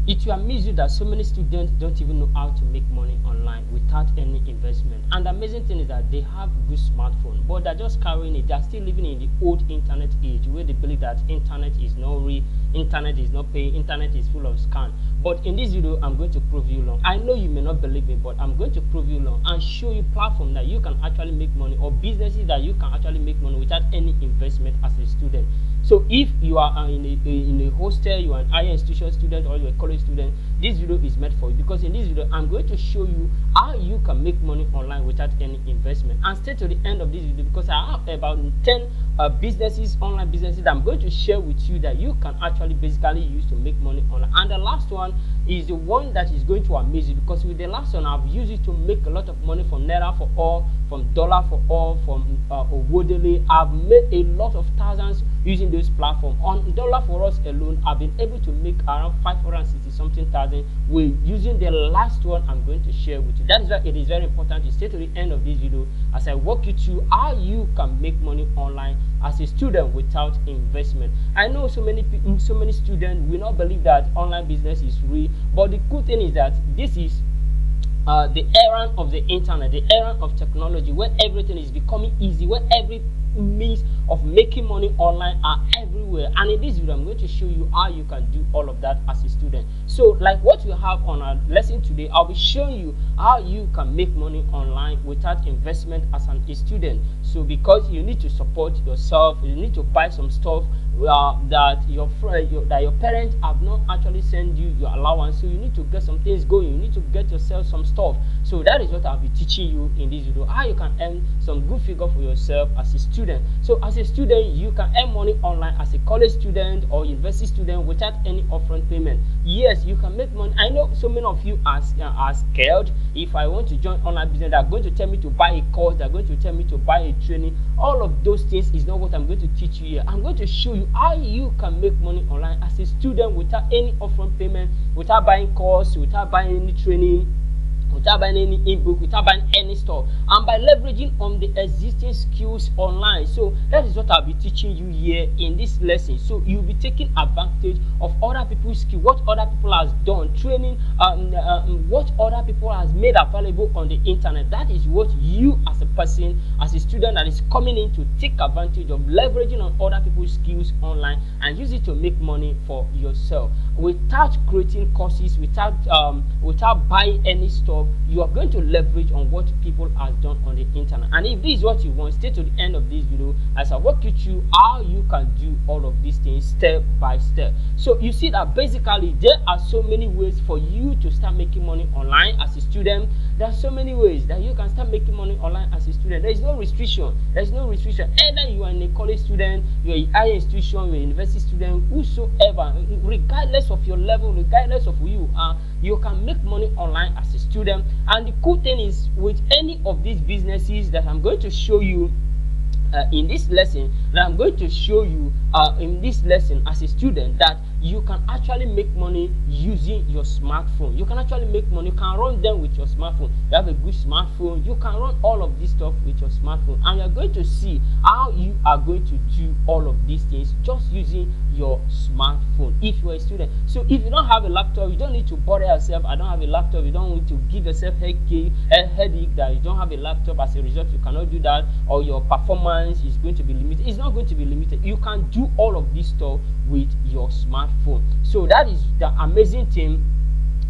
It will amaze you that so many students don't even know how to make money online without any investment. And the amazing thing is that they have good smartphone, but they're just carrying it. They're still living in the old internet age where they believe that internet is not real, internet is not paying, internet is full of scam. But in this video, I'm going to prove you wrong. I know you may not believe me, but I'm going to prove you wrong and show you platform that you can actually make money, or businesses that you can actually make money without any investment as a student. So if you are in a hostel, you are an higher institution student, or you're a college student, this video is meant for you, because in this video I'm going to show you how you can make money online without any investment. And stay to the end of this video, because I have about 10 businesses, online businesses, that I'm going to share with you that you can actually basically use to make money online. And the last one is the one that is going to amaze you, because with the last one I've used it to make a lot of money from Naira for all, from Dollar for all, from Owodele. I've made a lot of thousands using this platform. On Dollar for Us alone, I've been able to make around 560 something thousand with using the last one I'm going to share with you. That is why it is very important to stay to the end of this video as I walk you through how you can make money online as a student without investment. I know so many people, so many students will not believe that online business is real, but the good thing is that this is the era of the internet, the era of technology, where everything is becoming easy, where every means of making money online are everywhere. And in this video I'm going to show you how you can do all of that as a student. So like what we have on our lesson today, I'll be showing you how you can make money online without investment as a student. So because you need to support yourself, you need to buy some stuff that your parents have not actually sent you your allowance, so you need to get some things going, you need to get yourself some stuff. So that is what I'll be teaching you in this video, how you can earn some good figure for yourself as a student. So as a student, you can earn money online as a college student or university student without any upfront payment. Yes, you can make money. I know so many of you are scared. If I want to join online business, they're going to tell me to buy a course, they're going to tell me to buy a training. All of those things is not what I'm going to teach you here. I'm going to show you how you can make money online as a student without any upfront payment, without buying course, without buying any training, without buying any ebook, without buying any stuff, and by leveraging on the existing skills online. So that is what I'll be teaching you here in this lesson. So you'll be taking advantage of other people's skill, what other people has done, training, what other people has made available on the internet. That is what you as a person, as a student that is coming in to take advantage of, leveraging on other people's skills online and use it to make money for yourself without creating courses, without buying any stuff. You are going to leverage on what people have done on the internet. And if this is what you want, stay to the end of this video as I walk you through how you can do all of these things step by step. So you see that basically there are so many ways for you to start making money online as a student. There are so many ways that you can start making money online as a student. There is no restriction. There is no restriction. Either you are a college student, you are a higher institution, you are a university student, whosoever, regardless of your level, regardless of who you are, you can make money online as a student. And the cool thing is, with any of these businesses that I'm going to show you in this lesson, that I'm going to show you in this lesson as a student, that you can actually make money using your smartphone. You can actually make money. You can run them with your smartphone. You have a good smartphone, you can run all of this stuff with your smartphone, and you're going to see how you are going to do all of these things just using your smartphone if you're a student. So if you don't have a laptop, you don't need to bother yourself. I don't have a laptop. You don't need to give yourself a headache that you don't have a laptop. As a result, you cannot do that, or your performance is going to be limited. It's not going to be limited. You can do all of this stuff with your smartphone. So that is the amazing thing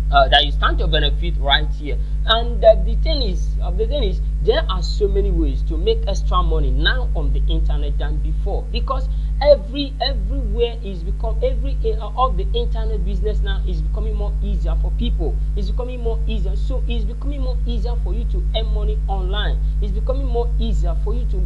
that you stand to benefit right here. And the thing is, there are so many ways to make extra money now on the internet than before, because everywhere is become of the internet business now is becoming more easier for people. It's becoming more easier. So it's becoming more easier for you to earn money online. It's becoming more easier for you to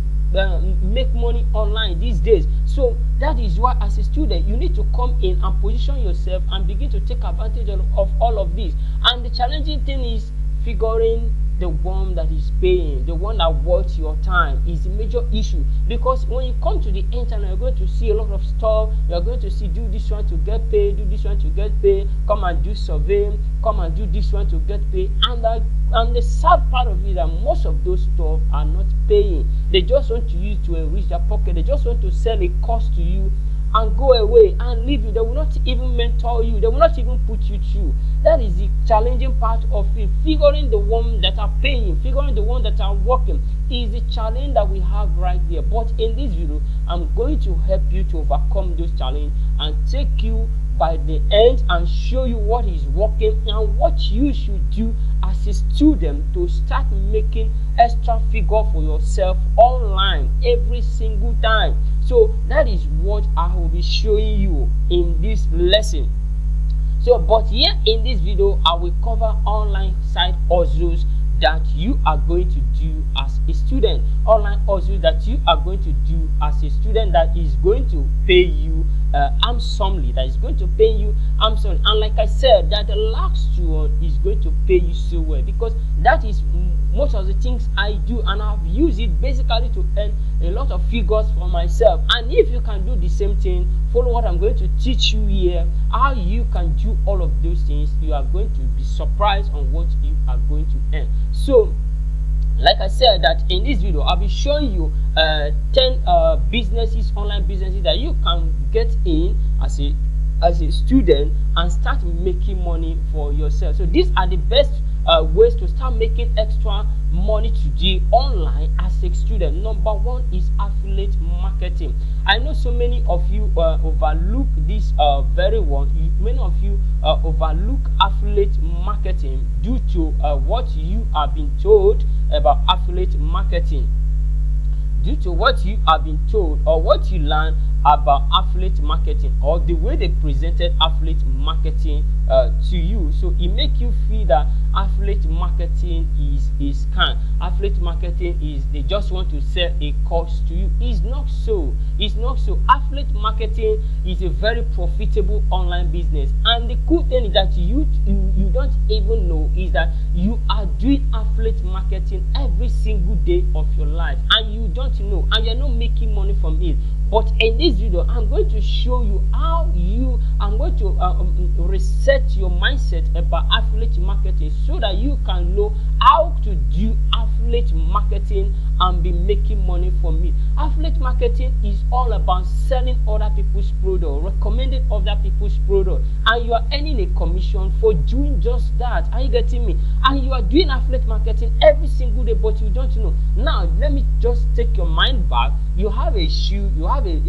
make money online these days. So that is why as a student you need to come in and position yourself and begin to take advantage of all of this. And the challenging thing is figuring the one that is paying, the one that worth your time, is a major issue. Because when you come to the internet, you're going to see a lot of stuff. You're going to see, do this one to get paid, do this one to get paid, come and do survey, come and do this one to get paid. And the sad part of it is that most of those stuff are not paying. They just want to use to enrich their pocket. They just want to sell a course to you and go away and leave you. They will not even mentor you. They will not even put you through. That is the challenging part of it. Figuring the one that are paying, figuring the one that are working is the challenge that we have right there. But in this video, I'm going to help you to overcome those challenges and take you by the end and show you what is working and what you should do as a student to start making extra figure for yourself online every single time. So that is what I will be showing you in this lesson. So but here in this video, I will cover online side hustles that you are going to do as a student, online hustles that you are going to do as a student that is going to pay you handsomely, that is going to pay you handsomely. And like I said, that the last one is going to pay you so well, because that is most of the things I do, and I've used it basically to earn a lot of figures for myself. And if you can do the same thing, follow what I'm going to teach you here, how you can do all of those things, you are going to be surprised on what you are going to earn. So like I said, that in this video I'll be showing you 10 businesses, online businesses that you can get in as a student and start making money for yourself. So these are the best ways to start making extra money today online as a student. Number one is affiliate marketing. I know so many of you overlook this very one. Many of you overlook affiliate marketing due to what you have been told about affiliate marketing. Due to what you have been told or what you learn about affiliate marketing, or the way they presented affiliate marketing to you, so it make you feel that affiliate marketing is scam. Affiliate marketing is they just want to sell a course to you. It's not so. It's not so. Affiliate marketing is a very profitable online business, and the cool thing is that you don't even know is that you are doing affiliate marketing every single day of your life, and you don't know, and you're not making money from it. But in this video, I'm going to show you how I'm going to reset your mindset about affiliate marketing so that you can know how to do affiliate marketing and be making money from it. Affiliate marketing is all about selling other people's product, recommending other people's product, and you are earning a commission for doing just that. Are you getting me? And you are doing affiliate marketing every single day, but you don't know. Now let me just take your mind back. You have a shoe, you have a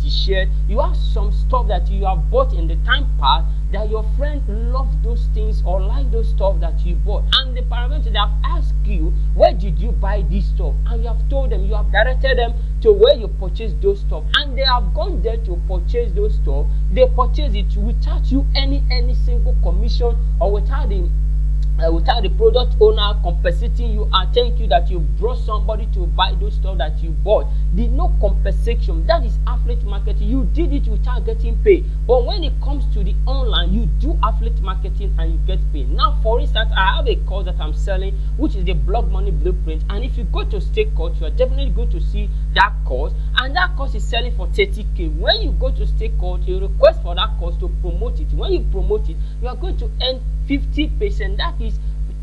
t-shirt, you have some stuff that you have bought in the time past that your friend loved those things or like those stuff that you bought, and the parents, they have asked you, where did you buy this stuff? And you have told them, you have directed them to where you purchased those stuff, and they have gone there to purchase those stuff. They purchase it without you any single commission, or without the product owner compensating you and thank you that you brought somebody to buy those stuff that you bought. There's no compensation. That is affiliate marketing. You did it without getting paid. But when it comes to the online, you do affiliate marketing and you get paid. Now, for instance, I have a course that I'm selling, which is the Blog Money Blueprint. And if you go to Stake Coach, you are definitely going to see that course. And that course is selling for 30K. When you go to Stake Coach, you request for that course to promote it. When you promote it, you are going to earn 50%. That is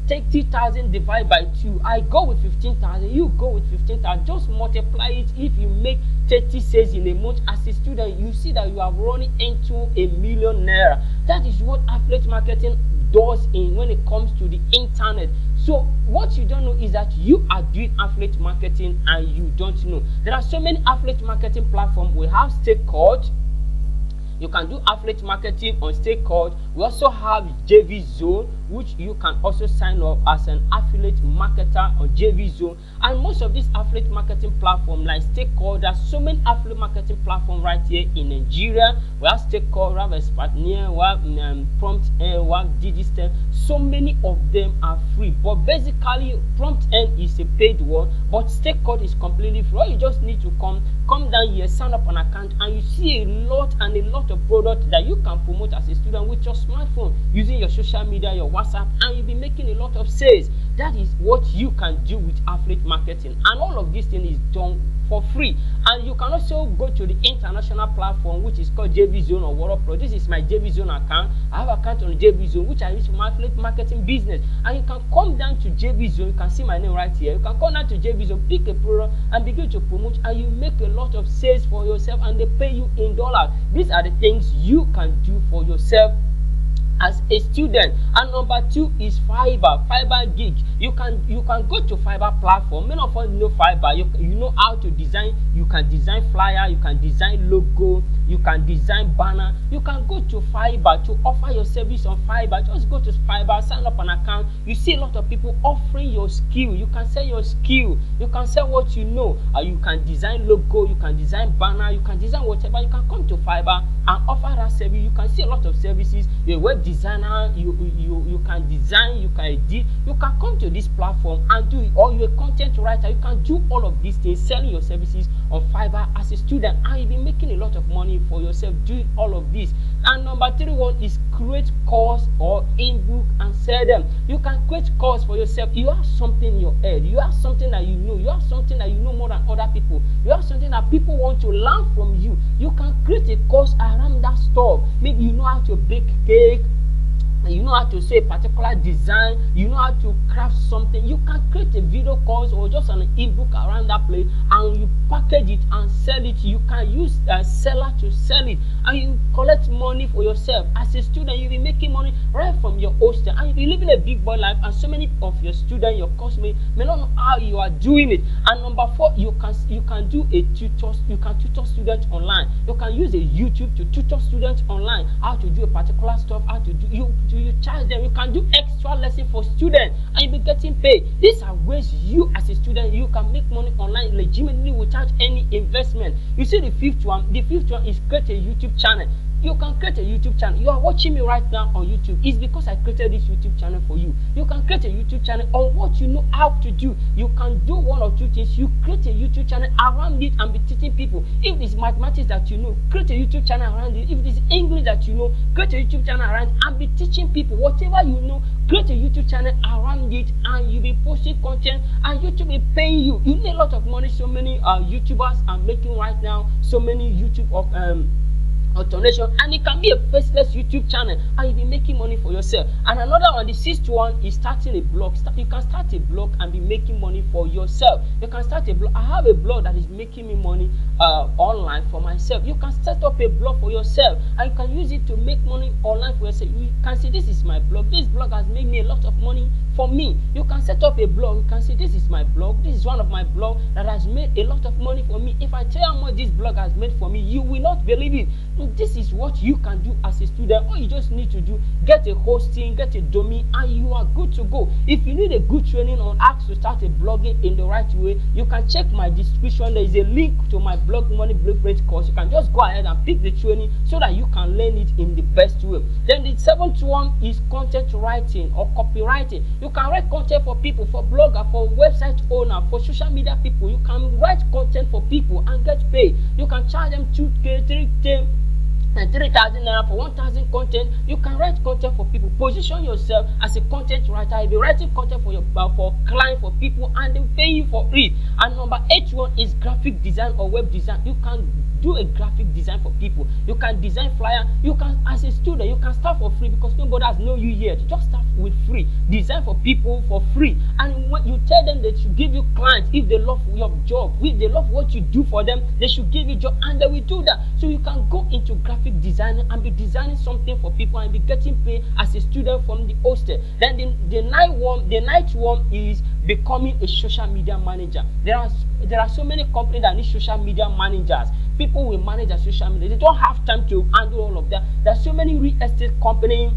30,000 divided by 2. I go with 15,000, you go with 15,000. Just multiply it. If you make 30 sales in a month as a student, you see that you are running into ₦1 million. That is what affiliate marketing does when it comes to the internet. So what you don't know is that you are doing affiliate marketing and you don't know. There are so many affiliate marketing platforms. We have Stake Coach. You can do affiliate marketing on Stake Coach. We also have JV Zone, which you can also sign up as an affiliate marketer on JV Zone. And most of these affiliate marketing platforms like Stake Coach, there's so many affiliate marketing platforms right here in Nigeria. We have Stake Coach, we have Expatneer, we have PromptEarn, we have DigiStep. So many of them are free, but basically PromptEarn is a paid one, but Stake Coach is completely free. All you just need to come down here, sign up an account, and you see a lot of products that you can promote as a student with your smartphone, using your social media, your WhatsApp, and you'll be making a lot of sales. That is what you can do with affiliate marketing, and all of this thing is done for free. And you can also go to the international platform, which is called JV Zone or World Pro. This is my JV Zone account. I have an account on JV Zone, which I use for my affiliate marketing business. And you can come down to JV Zone. You can see my name right here. You can come down to JV Zone, pick a product, and begin to promote, and you make a lot of sales for yourself, and they pay you in dollars. These are the things you can do for yourself as a student. And number 2 is Fiverr gig. You can go to Fiverr platform. Many of us know Fiverr. You know how to design. You can design flyer, you can design logo, you can design banner. You can go to Fiverr to offer your service on Fiverr. Just go to Fiverr, sign up an account. You see a lot of people offering your skill. You can sell your skill, you can sell what you know. You can design logo, you can design banner, you can design whatever. You can come to Fiverr and offer that service. You can see a lot of services. Your web designer, you can design, you can edit. You can come to this platform and do it. Or you're a content writer, you can do all of these things, selling your services on Fiverr as a student, and you'll be making a lot of money for yourself doing all of this. And number 3 one is create course or ebook and sell them. You can create course for yourself. You have something in your head, you have something that you have something that you know more than other people, you have something that people want to learn from you. You can create a course around that stuff. Maybe you know how to bake cake, you know how to say a particular design, you know how to craft something. You can create a video course or just an ebook around that place, and you package it and sell it. You can use a seller to sell it, and you collect money for yourself. As a student, you'll be making money right from your hostel, and you'll be living a big boy life. And so many of your students, your classmates, may not know how you are doing it. And number 4, you can do a tutor. You can tutor students online. You can use a YouTube to tutor students online how to do a particular stuff, how to do you charge them. You can do extra lesson for students, and you'll be getting paid. These are ways you as a student you can make money online legitimately without any investment. You see the fifth one is create a YouTube channel. You can create a YouTube channel. You are watching me right now on YouTube. It's because I created this YouTube channel for you. You can create a YouTube channel on what you know how to do. You can do 1 or 2 things. You create a YouTube channel around it and be teaching people. If it's mathematics that you know, create a YouTube channel around it. If it's English that you know, create a YouTube channel around it and be teaching people. Whatever you know, create a YouTube channel around it, and you'll be posting content, and YouTube will pay you. You need a lot of money. So many YouTubers are making right now so many YouTube automation, and it can be a faceless YouTube channel, and you'll be making money for yourself. And another one, the 6th one, is starting a blog. You can start a blog and be making money for yourself. You can start a blog. I have a blog that is making me money online for myself. You can set up a blog for yourself, and you can use it to make money online for yourself. You can say, this is my blog. This blog has made me a lot of money for me. You can set up a blog. You can say, this is my blog. This is one of my blogs that has made a lot of money for me. If I tell you how much this blog has made for me, you will not believe it. This is what you can do as a student. All you just need to do, get a hosting, get a domain, and you are good to go. If you need a good training on how to start a blogging in the right way, you can check my description. There is a link to my Blog Money Blueprint course. You can just go ahead and pick the training so that you can learn it in the best way. Then the 7th one is content writing or copywriting. You can write content for people, for blogger, for website owner, for social media people. You can write content for people and get paid. You can charge them 2K, 3K, and 3,000 naira for 1,000 content. You can write content for people. Position yourself as a content writer. You'll be writing content for your for clients, for people, and they'll pay you for it. And number 8 one is graphic design or web design. You can do a graphic design for people. You can design flyer. You can, as a student, you can start for free because nobody has known you yet. Just start with free. Design for people for free. And when you tell them they should give you clients, if they love your job, if they love what you do for them, they should give you job, and they will do that. So you can go into graphic design and be designing something for people and be getting paid as a student from the hostel. Then the ninth one is becoming a social media manager. There are so many companies that need social media managers. People will manage their social media. They don't have time to handle all of that. There are so many real estate companies.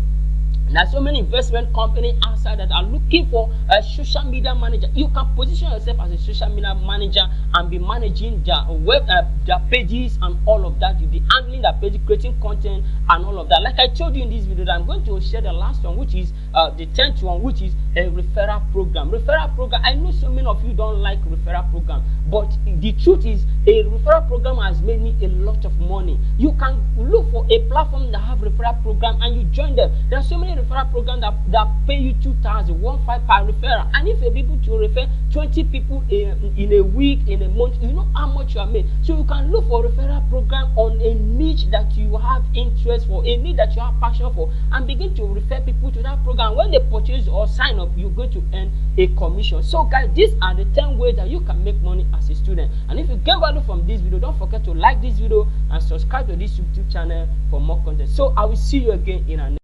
There are so many investment companies outside that are looking for a social media manager. You can position yourself as a social media manager and be managing their web, their pages and all of that. You'll be handling their page, creating content and all of that. Like I told you in this video, that I'm going to share the last one, which is the 10th one, which is a referral program. Referral program. I know so many of you don't like referral program, but the truth is, a referral program has made me a lot of money. You can look for a platform that have referral program and you join them. There are so many referral program that pay you 2,015 per referral, and if you're able to refer 20 people in a week, in a month, you know how much you are made. So you can look for a referral program on a niche that you have interest for, a need that you have passion for, and begin to refer people to that program. When they purchase or sign up, you're going to earn a commission. So guys, these are the 10 ways that you can make money as a student. And if you get value from this video, don't forget to like this video and subscribe to this YouTube channel for more content. So I will see you again in our next